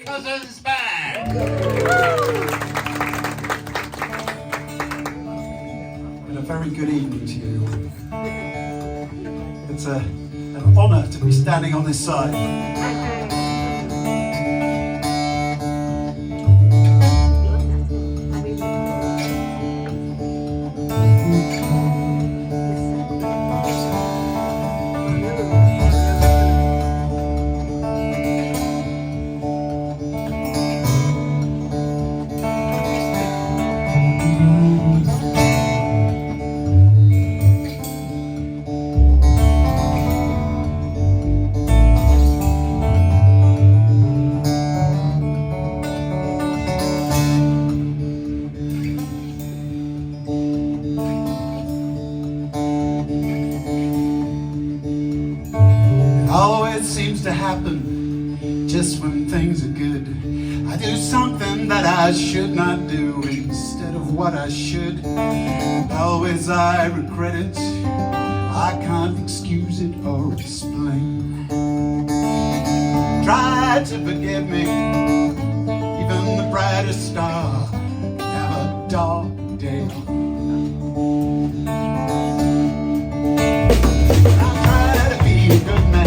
Cozens Band. And a very good evening to you. It's an honour to be standing on this side. Seems to happen just when things are good. I do something that I should not do instead of what I should. Always I regret it. I can't excuse it or explain. Try to forgive me. Even the brightest star can have a dark day. I try to be a good man.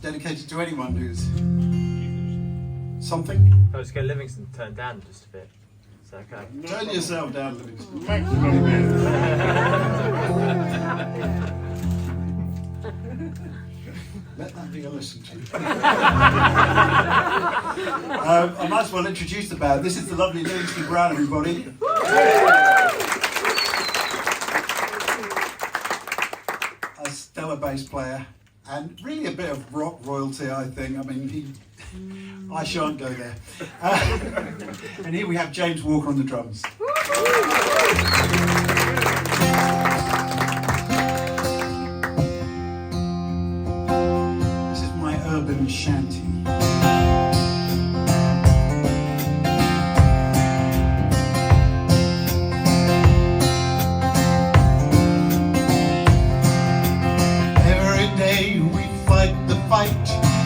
Dedicated to anyone who's something. I was going Livingstone turned down just a bit. Is that okay? Turn yourself down, Livingstone. Let that be a listen to. I might as well introduce the band. This is the lovely Livingstone Brown, everybody. A stellar bass player. And really a bit of rock royalty, I think. I mean, I shan't go there. And here we have James Walker on the drums. This is my urban shanty.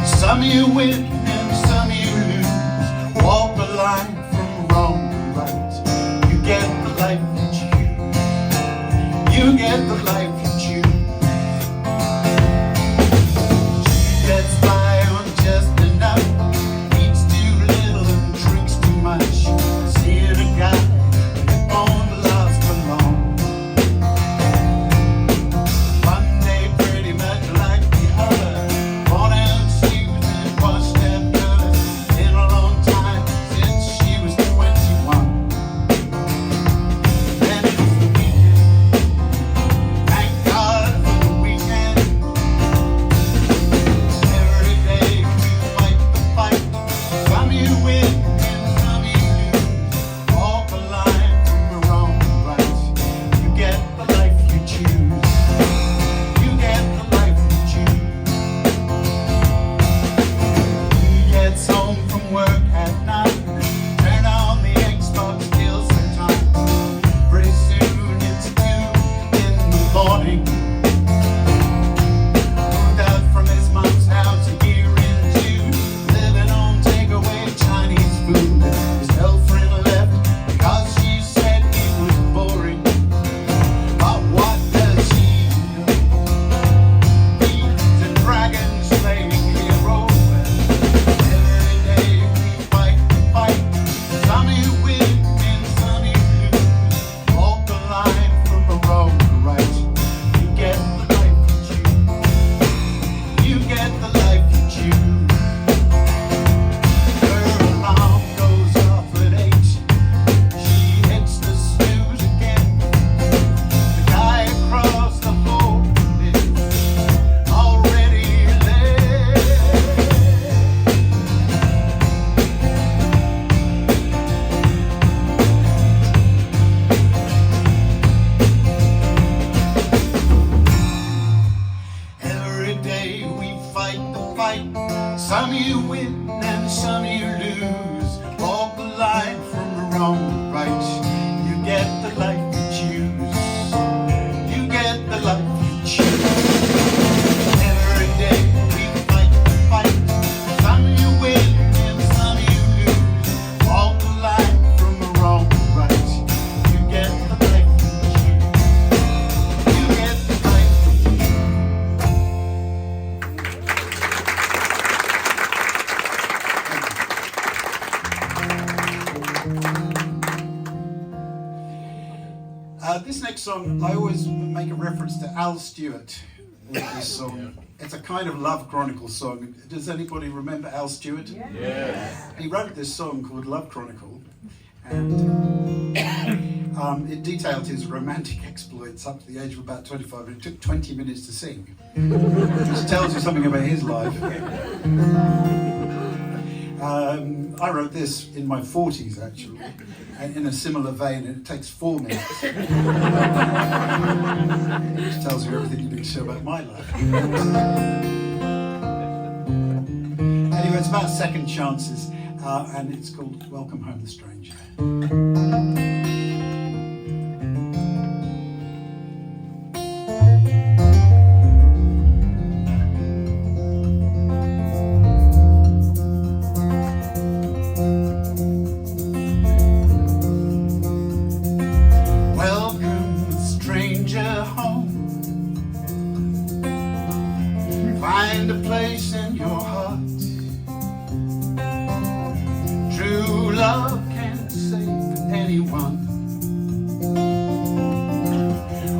Some you win and some you lose. Walk the line from wrong to right. You get the life that you get the life you choose. She gets by on just enough, eats too little and drinks too much. Seeing a guy that won't last for long. One day pretty much like the other. Thank This next song, I always make a reference to Al Stewart with this song. It's a kind of love chronicle song. Does anybody remember Al Stewart? Yes. He wrote this song called Love Chronicle, and it detailed his romantic exploits up to the age of about 25, and it took 20 minutes to sing, which tells you something about his life. I wrote this in my 40s, actually, and in a similar vein, and it takes 4 minutes. Which tells you everything you need to know about my life. Anyway, it's about second chances, and it's called Welcome Home the Stranger. Find a place in your heart. True love can save anyone.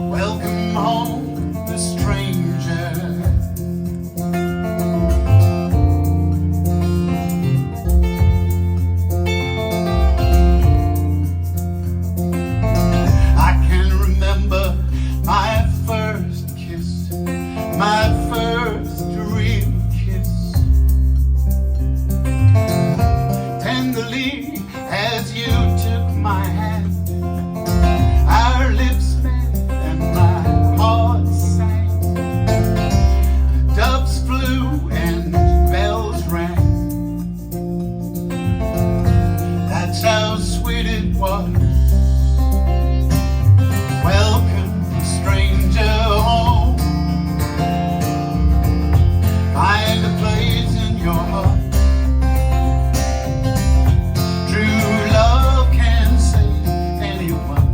Welcome home, the stranger. I can remember my first kiss, my first real kiss. Tenderly as you took my hand, our lips met and my heart sang. Doves flew and bells rang. That's how sweet it was. Welcome, stranger, home. Find a place in your heart. True love can save anyone.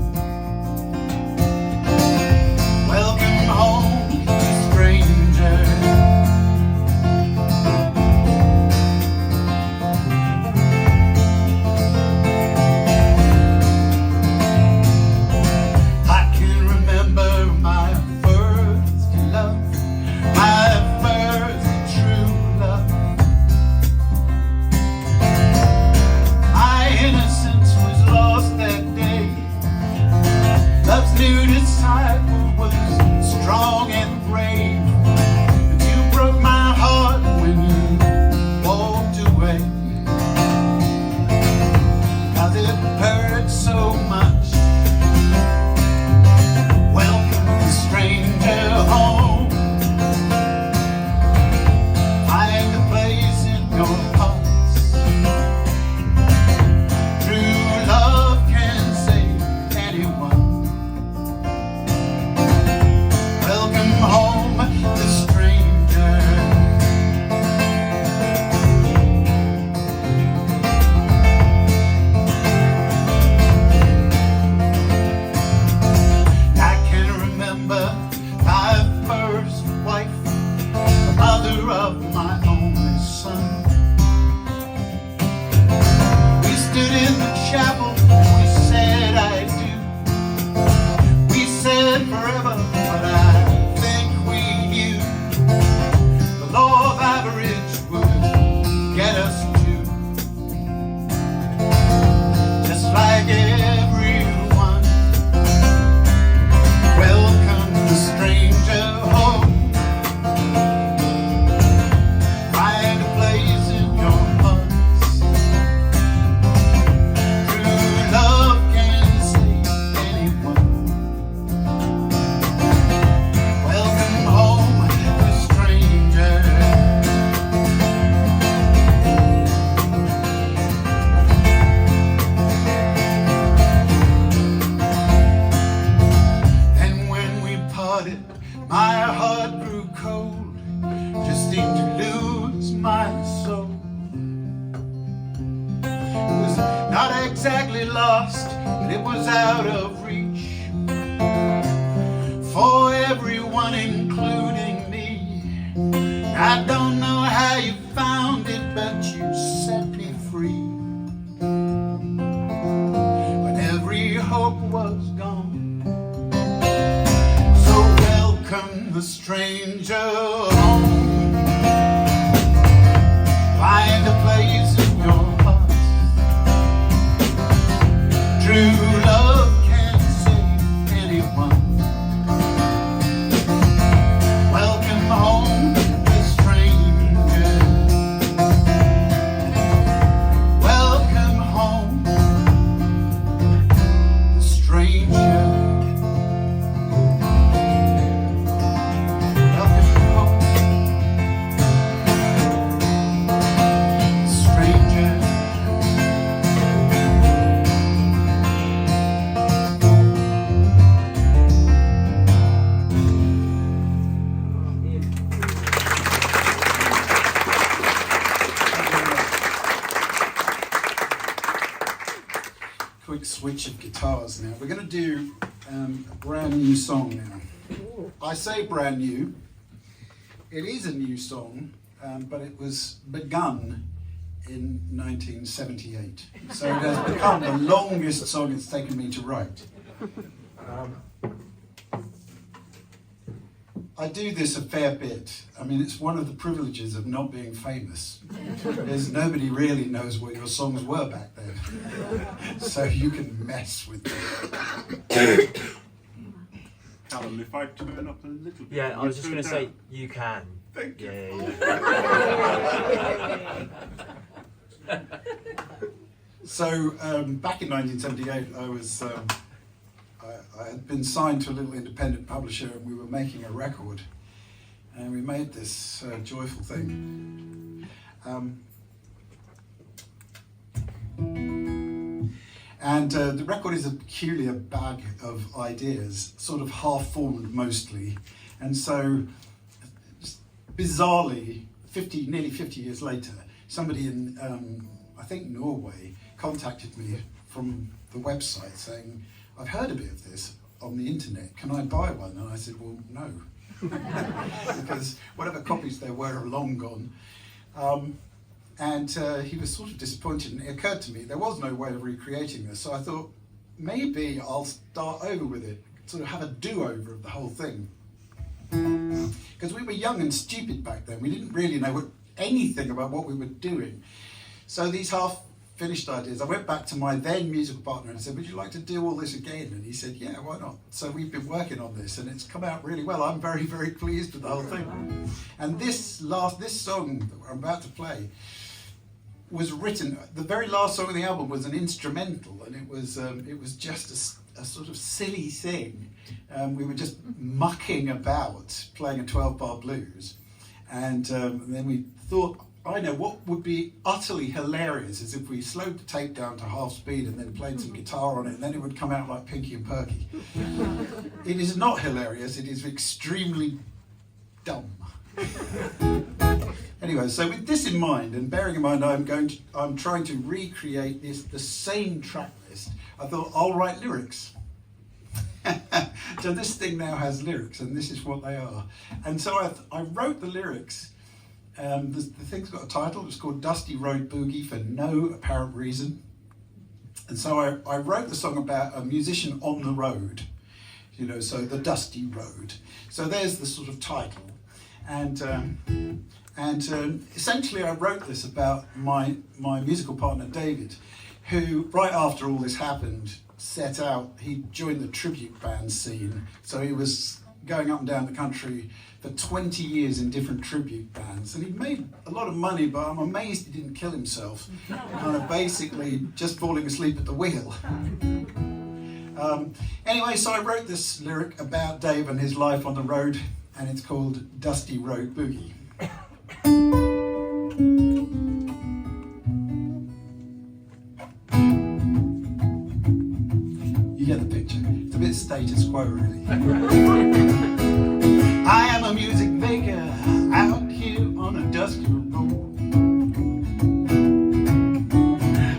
Welcome home, stranger. I can remember my first love, my first true love. My innocence was lost that day. Love's new disciple was strong and brave. But you broke my heart when you walked away. 'Cause it hurt so much. Welcome, stranger, home. Find a place in your hearts. True love can save anyone. Welcome home, the stranger. I can remember my first wife, the mother of my only son. We stood in the chapel and we said I do. We said forever, but I think we knew the law of average would get us to. Just like everyone. Welcome the stranger home. Find a place in your hearts. True love can save anyone. Welcome home, the stranger. And when we parted, my heart grew cold. Just seemed to lose my soul. It was not exactly lost, but it was out of reach for everyone, including me. I don't know how you found it, but you set me free. When every hope was gone, welcome the stranger home. Find a place in your heart. True love can't save anyone. Welcome home, the stranger. Welcome home, the stranger. Quick switch of guitars now. We're going to do a brand new song now. I say brand new. It is a new song, but it was begun in 1978. So it has become the longest song it's taken me to write. I do this a fair bit. I mean, it's one of the privileges of not being famous, because nobody really knows what your songs were back then. So you can mess with them. Alan, if I turn up a little bit. Yeah, I was just going to say, you can. Thank you. Yeah. So back in 1978, I had been signed to a little independent publisher, and we were making a record, and we made this joyful thing. The record is a peculiar bag of ideas, sort of half-formed mostly, and so bizarrely, nearly 50 years later, somebody in, I think Norway, contacted me from the website saying, I've heard a bit of this on the internet, can I buy one? And I said, well, no, because whatever copies there were are long gone. He was sort of disappointed, and it occurred to me there was no way of recreating this, so I thought, maybe I'll start over with it, sort of have a do-over of the whole thing. Because we were young and stupid back then, we didn't really know anything about what we were doing. So these half-finished ideas, I went back to my then musical partner and said, would you like to do all this again? And he said, yeah, why not? So we've been working on this, and it's come out really well. I'm very, very pleased with the whole thing. And this song that I'm about to play was written, the very last song of the album was an instrumental, and it was just a sort of silly thing. We were just mucking about playing a 12-bar blues, and then we thought, I know what would be utterly hilarious is if we slowed the tape down to half speed and then played some guitar on it, and then it would come out like Pinky and Perky. It is not hilarious, it is extremely dumb. Anyway, so with this in mind, and bearing in mind I'm trying to recreate the same track list, I thought I'll write lyrics. So this thing now has lyrics, and this is what they are. And so I wrote the lyrics. The thing's got a title. It's called Dusty Road Boogie for no apparent reason. And so I wrote the song about a musician on the road, so the dusty road. So there's the sort of title. And essentially I wrote this about my musical partner David, who right after all this happened he joined the tribute band scene. So he was going up and down the country for 20 years in different tribute bands, and he made a lot of money, but I'm amazed he didn't kill himself, kind of basically just falling asleep at the wheel. Anyway, so I wrote this lyric about Dave and his life on the road, and it's called Dusty Road Boogie. You get the picture. It's a bit status quo, really. I am a music maker out here on a dusty road.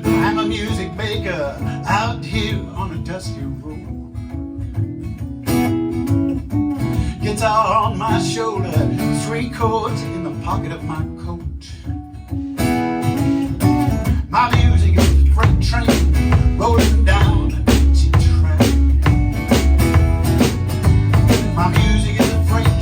I'm a music maker out here on a dusty road. Guitar on my shoulder, 3 chords in the pocket of my coat. My music is a freight train rolling down a empty track. My music is a freight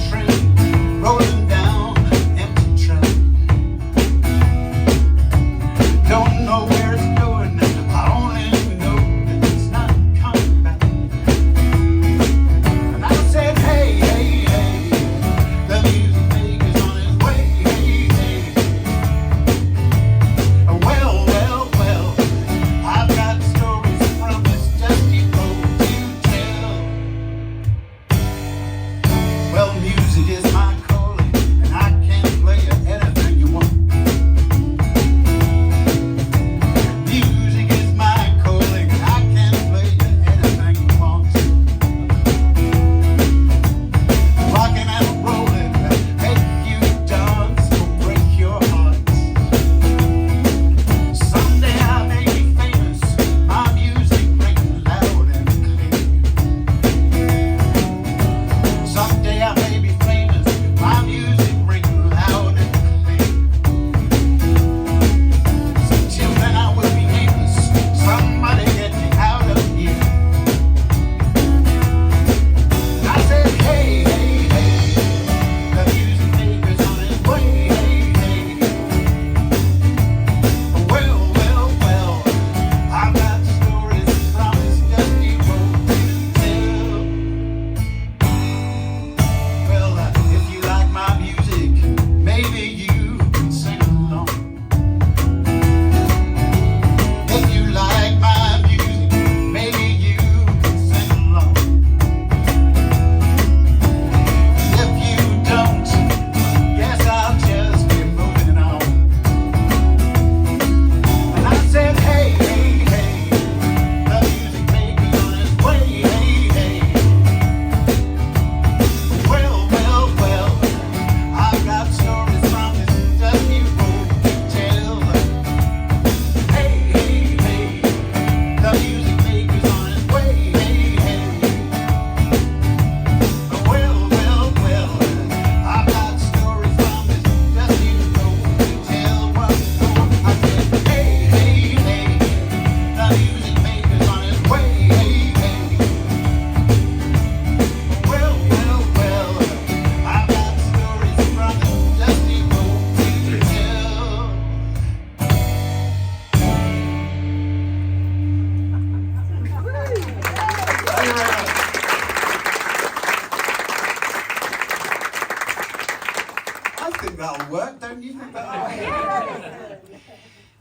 work, don't you think that?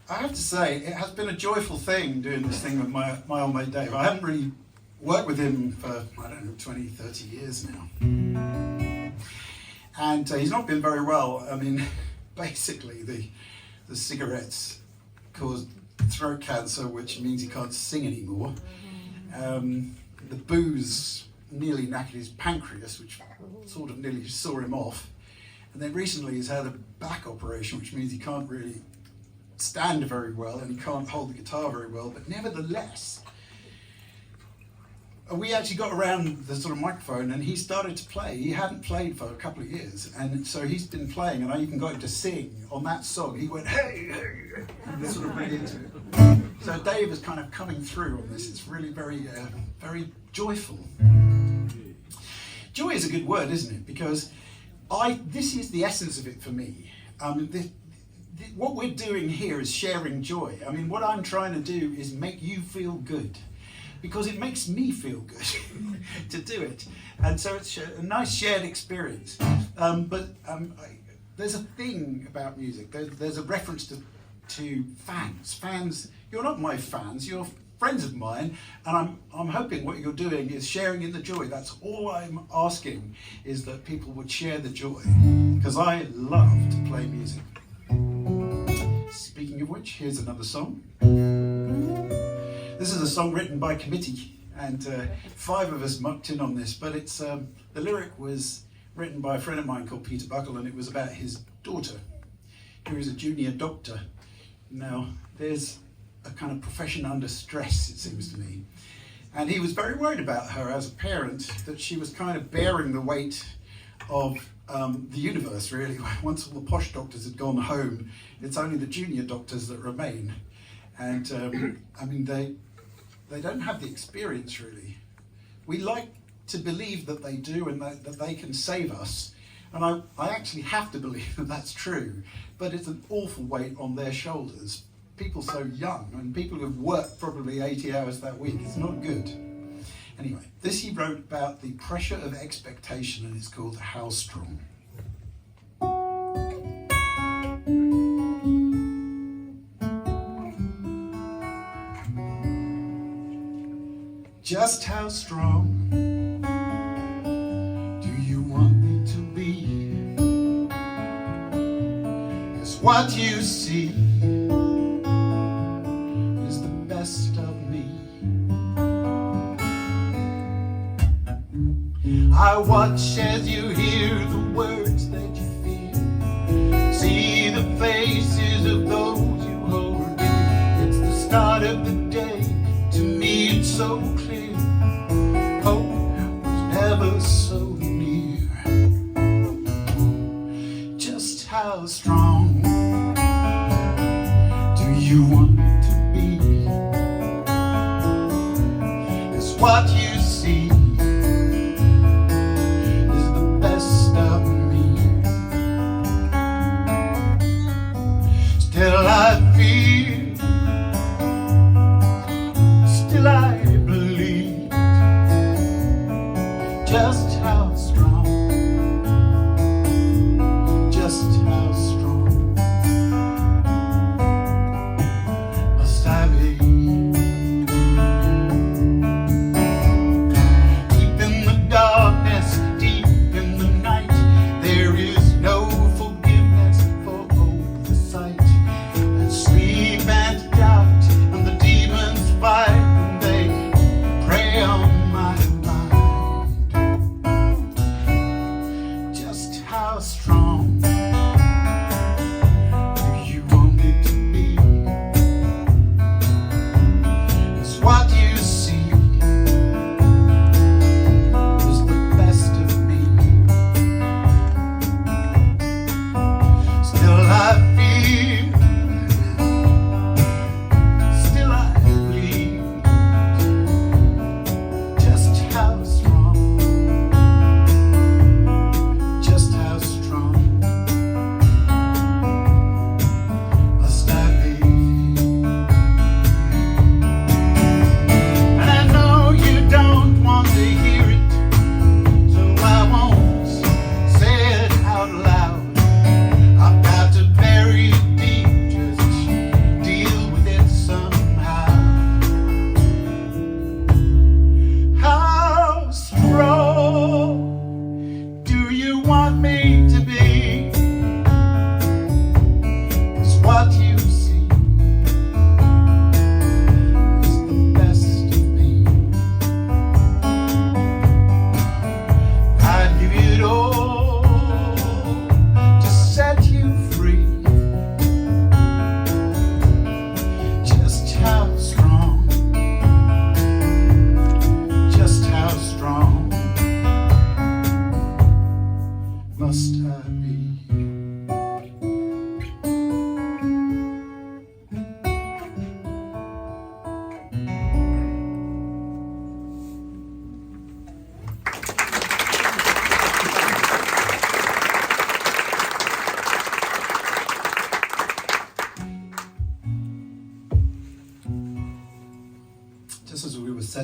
I have to say, it has been a joyful thing doing this thing with my old mate Dave. I haven't really worked with him for, I don't know, 20, 30 years now. And he's not been very well. I mean, basically, the cigarettes caused throat cancer, which means he can't sing anymore. The booze nearly knackered his pancreas, which sort of nearly saw him off. And then recently he's had a back operation, which means he can't really stand very well and he can't hold the guitar very well. But nevertheless, we actually got around the sort of microphone and he started to play. He hadn't played for a couple of years, and so he's been playing, and I even got him to sing on that song. He went, hey, hey, and sort of really into it. So Dave is kind of coming through on this. It's really very, very joyful. Joy is a good word, isn't it? Because this is the essence of it for me. What we're doing here is sharing joy. I mean, what I'm trying to do is make you feel good, because it makes me feel good to do it. And so it's a nice shared experience. There's a thing about music. There's a reference to fans. Fans, you're not my fans, you're friends of mine, and I'm hoping what you're doing is sharing in the joy. That's all I'm asking, is that people would share the joy, because I love to play music. Speaking of which, here's another song. This is a song written by committee, and 5 of us mucked in on this, but it's the lyric was written by a friend of mine called Peter Buckle, and it was about his daughter, who is a junior doctor. Now, there's a kind of profession under stress, it seems to me. And he was very worried about her as a parent, that she was kind of bearing the weight of the universe, really. Once all the posh doctors had gone home, it's only the junior doctors that remain. And I mean, they don't have the experience, really. We like to believe that they do and that they can save us. And I actually have to believe that that's true, but it's an awful weight on their shoulders. People so young, and people who have worked probably 80 hours that week, it's not good. Anyway, this he wrote about the pressure of expectation, and it's called How Strong. Just how strong do you want me to be? 'Cause what you see is the best of me. I watch as you hear the words that you feel, see the faces of those you hold dear. It's the start of the day, to me it's so clear. Hope was never so near. Just how strong do you want me to be? 'Cause what you see is the best of me. Still I feel, still I believe. Just how strong, just how strong must I be? Deep in the darkness, deep in the night, there is no forgiveness for oversight. And sleep and doubt and the demons fight when they prey on my mind.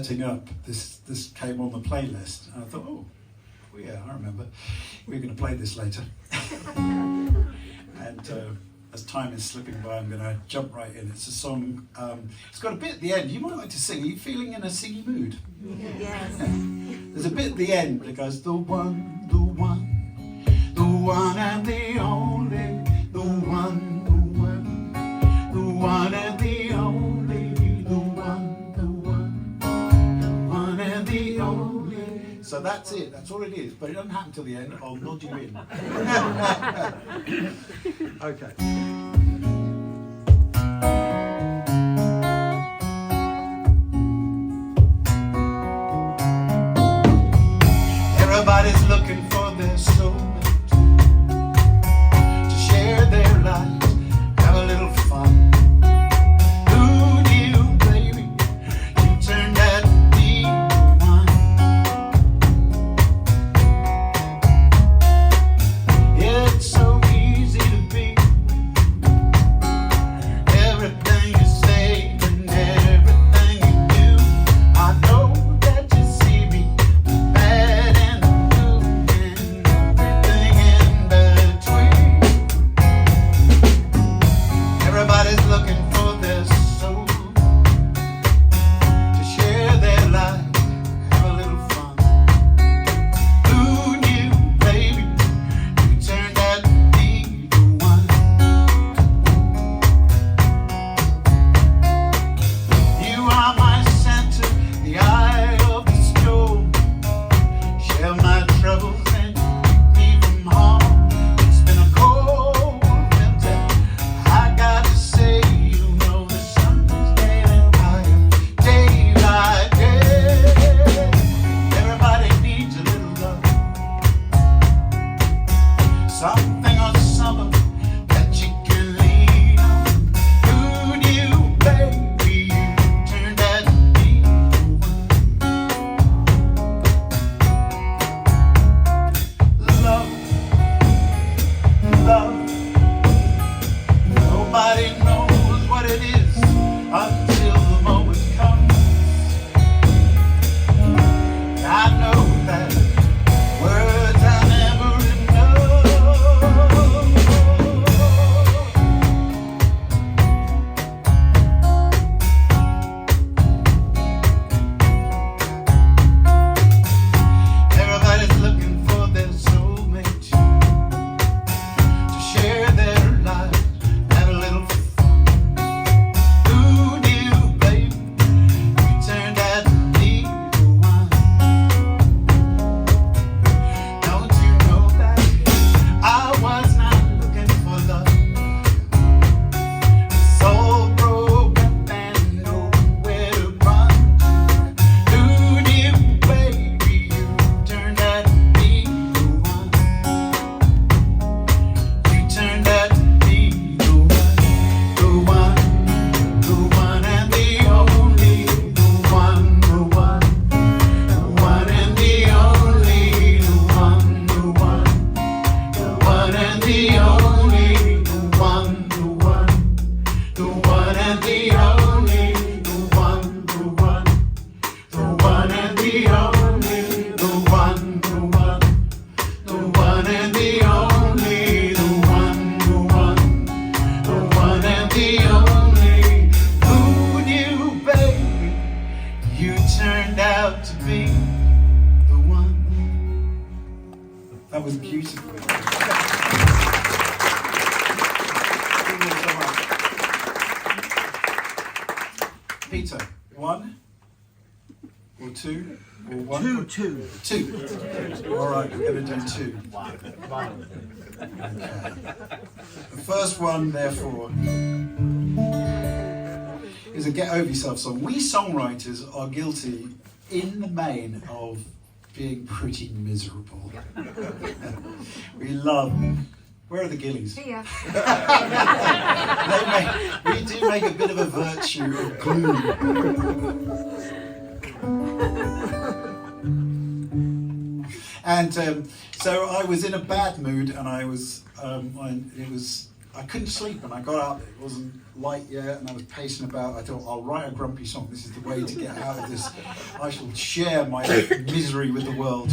setting up, this came on the playlist, and I thought, oh yeah, I remember. We're going to play this later. And as time is slipping by, I'm going to jump right in. It's a song. It's got a bit at the end. You might like to sing. Are you feeling in a singy mood? Yes. Yeah. There's a bit at the end that goes, the one, the one, the one and the only, the one, the one, the one and the only, the one, the one, the one and the only. So that's it. That's all it is. But it doesn't happen till the end. I'll nod you in. Okay. Everybody's looking for their soulmate to share their lives, have a little fun. Who knew, baby, you turned out to be one? It's so easy to be everything you say and everything you do. I know that you see me, the bad and the good and everything in between. Everybody's looking for their soul to share their life, have a little fun. Who knew, baby, you turned out to be the one? You are my center, the eye of the storm. Share my troubles and keep me from harm. It's been a cold winter. I gotta say, you know the sun is getting higher day by day. Everybody needs a little love, something or someone that you can lean on. Who knew, baby, you turned out to be the one? Love, love. Nobody knows what it is until the moment comes. I know that words are never enough. Everybody's looking for their soulmate to share their lives, have a little fun. Who knew, baby, you turned out to be the one? Don't you know that I was not looking for love? Soul broke up and nowhere to run to. Who knew, baby, you turned out to be the one? You turned out to be the one, the one, the one and the only, the one, the one, the one and the only, the one, the one, the one and the only, the one, the one, the one and the only, the one, the one, the one and the only, the one, the one, the one and the only, the one, the one, the one and the only. Who knew, baby, you turned out to be the one? That was beautiful. Thank you so much. Peter, one or two or one? Two. All right, we're going to do two. Okay. The first one, therefore, is a Get Over Yourself song. We songwriters are guilty, in the main, of being pretty miserable. We love. Where are the gillies? Here. We do make a bit of a virtue of gloom. And so I was in a bad mood, and I I couldn't sleep, and I got up. It wasn't light yet, and I was pacing about. I thought, I'll write a grumpy song. This is the way to get out of this. I shall share my misery with the world.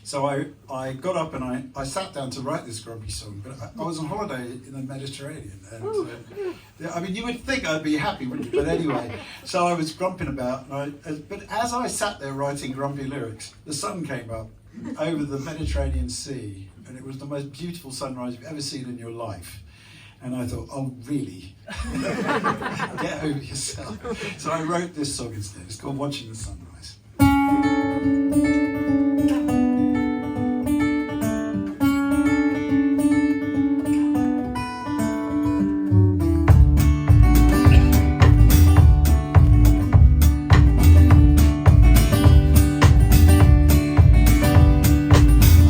So I got up and I sat down to write this grumpy song, but I was on holiday in the Mediterranean, and I mean, you would think I'd be happy, wouldn't you? But anyway, so I was grumping about, but as I sat there writing grumpy lyrics, the sun came up over the Mediterranean Sea, and it was the most beautiful sunrise you've ever seen in your life. And I thought, oh, really? Get over yourself. So I wrote this song instead. It's called Watching the Sunrise.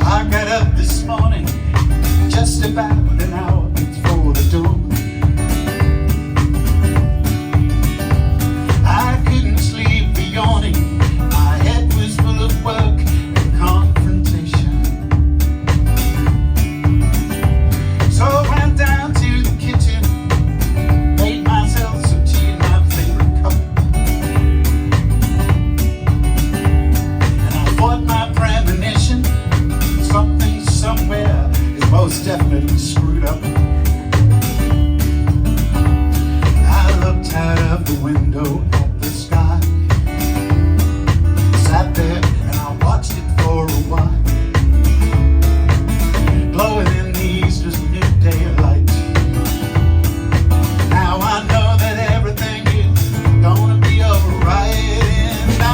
I got up this morning just about an hour before the dawn. I couldn't sleep for yawning. My head was full of work and confrontation. So I went down to the kitchen, made myself some tea in my favorite cup, and I fought my premonition. Something somewhere is most definitely screwed up. I looked out of the window at the sky, sat there and I watched it for a while, glowing in the Easter's midday light. Now I know that everything is gonna be alright, and I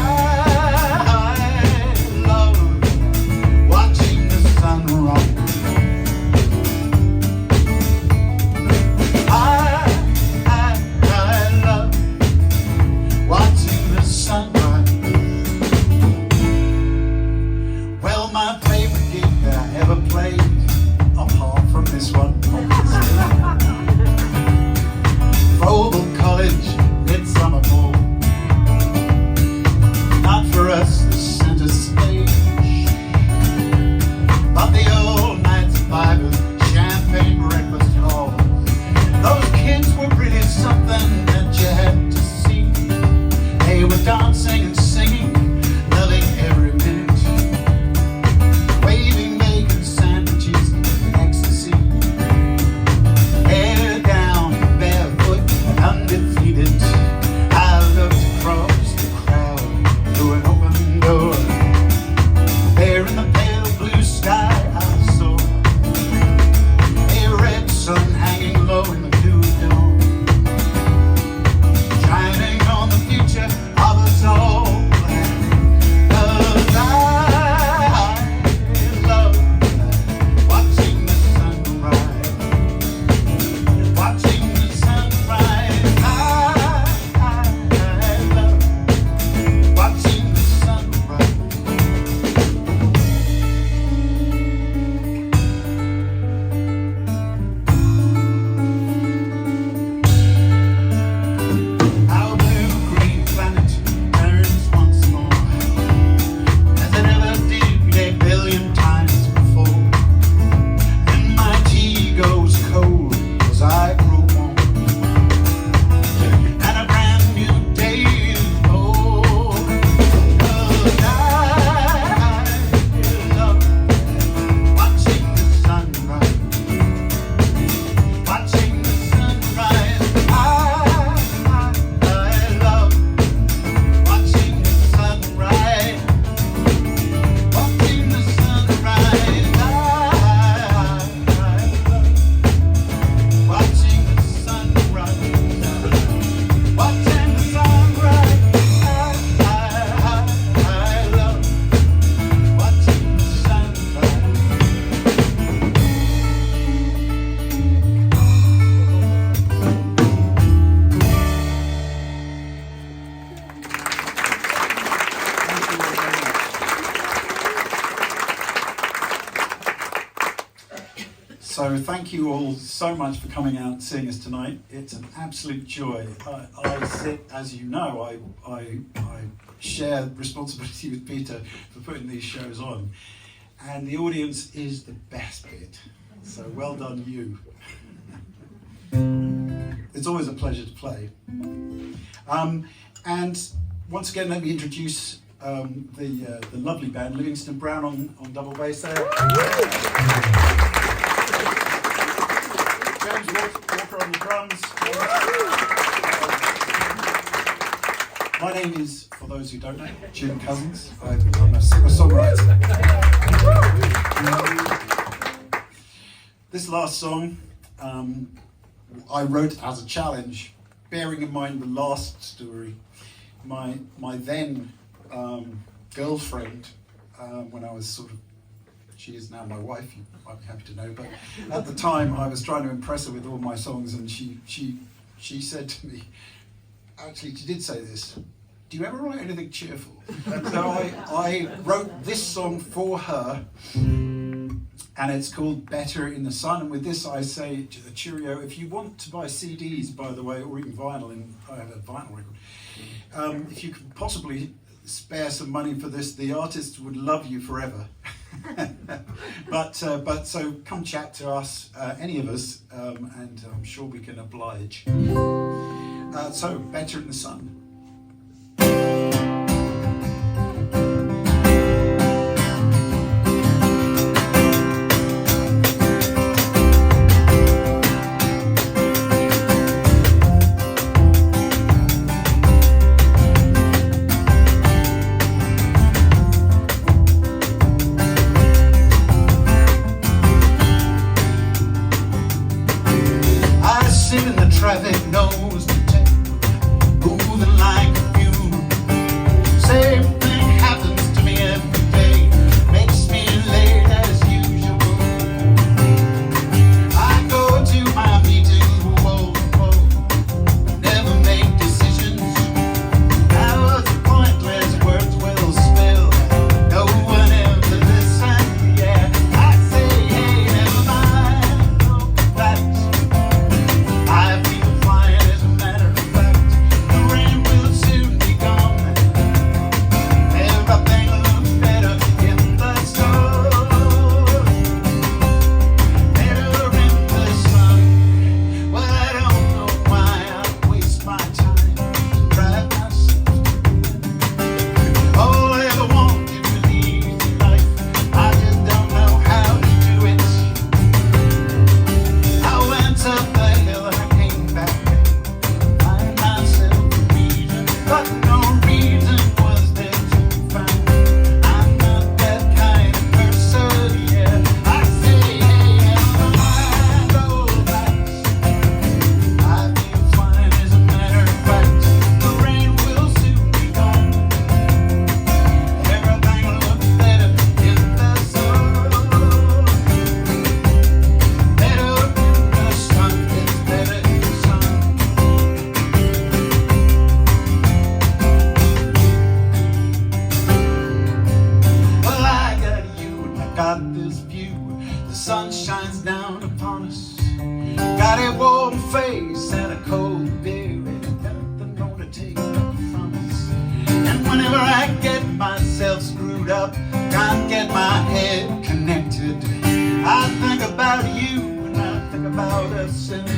love watching the sunrise. I love watching the sunrise. Well, my favorite gig that I ever played, apart from this one, Froebel College, Midsummer Ball. Not for us, the center stage, but the old night survivors, champagne breakfast hall. Those kids were really something that you had to see. They were dancing and singing, loving every minute, waving bacon sandwiches in ecstasy. Hair down, barefoot, and undefeated. I looked across the crowd through an open door. There in the pale blue sky I saw a red sun hanging low in the blue dawn, shining on the future of us all. 'Cause I love watching the sunrise, watching the sunrise. I love watching the sunrise. Our blue-green planet turns once more, as it ever did a billion times before. And my tea goes cold as I grow warm, and a brand new day is born. 'Cause I love watching the sunrise, watching the sunrise. I love watching the sunrise, watching the sunrise. I love watching the sunrise, watching the sunrise. I love watching the sunrise. So thank you all so much for coming out and seeing us tonight. It's an absolute joy. I sit, as you know, I share responsibility with Peter for putting these shows on, and the audience is the best bit. So well done, you. It's always a pleasure to play. And once again, let me introduce the lovely band, Livingstone Brown on double bass there. James Walker on the drums. My name is, for those who don't know, Cozens. I'm a singer-songwriter. This last song I wrote as a challenge, bearing in mind the last story. My then girlfriend, when I was sort of, she is now my wife, you might be happy to know, but at the time I was trying to impress her with all my songs, and she said to me, actually she did say this, do you ever write anything cheerful? And so I wrote this song for her, and it's called Better in the Sun. And with this I say to the cheerio, if you want to buy CDs, by the way, or even vinyl, and I have a vinyl record, if you could possibly spare some money for this, the artist would love you forever. but so come chat to us, any of us, and I'm sure we can oblige. So Better in the Sun. Traffic knows to take, moving like a fume. Same thing happens to me every day, makes me late as usual. I go to my meetings, whoa, never make decisions. Now the pointless words will spill, no one ever listens, yeah. I say, hey, never mind, no, that's I feel fine, as a matter of fact. The rain will soon be gone. Everything looks better in the sun. Better in the sun. Well, I don't know why I waste my time to drive myself to win. All I ever wanted was the easy life. I just don't know how to do it. I went up the hill and I came back. Find myself a reason, but no reason was there to find. I'm not that kind of person, yeah. I say, hey, never mind all that. I feel fine, as a matter of fact. The rain will soon be gone. Everything looks better in the sun. Better in the sun, it's better in the sun. Well, I got you and I got this view. The sun shines down upon us. Got a warm face and a cold beer, and nothing gonna take it from us. And whenever I get myself screwed up, can't get my head connected, I think about you and I think about us, and